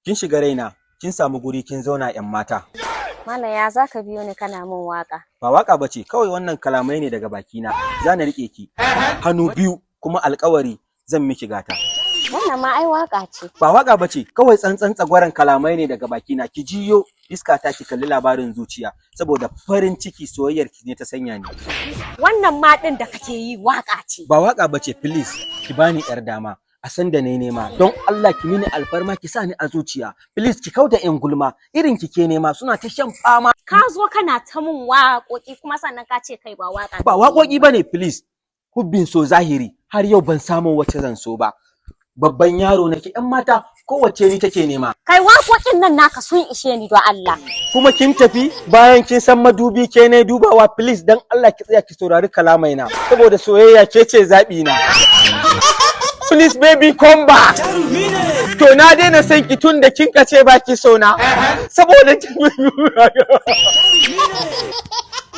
kin shiga raina, kin samu guri kin zauna ƴan mata. Mana ya zaka biyo ni kana min waka? Ba waka bace, kawai wannan kalamai ne daga bakina. Za na rike ki hannu biyu kuma alƙawari zan miki gata. Wannan ma ai waka ce. Ba waka bace, kawai tsantsan tsagwaran kalamai ne daga bakina. Ki jiyo iska ta ki kalli labarin zuciya saboda farin ciki soyayyar ki ne ta sanya ni. Wannan ma din da kake yi waka ce. Ba waka bace, please ki bani yar dama. A san da ne nema don Allah ki mini alfarma ki sa ni a zuciya, please ki kauda yan gulma irin ki ke nema suna ta shan fama. Ka zo kana ta mun waƙoƙi kuma sannan ka ce kai ba waka ba waƙoƙi bane, please. Hubbin so zahiri har yau ban samu wacce zan so ba. Babban yaro nake, yan mata kowace ni take nema. Kai waƙoƙin nan naka sun ishe ni don Allah. Kuma kin tafi bayan kin san madubi ke ne dubawa, please dan Allah ki tsaya ki saurari kalamaina saboda soyayya ke ce zabi na. Please baby come back. To na daina son ki tun da kin kace baki so na. Saboda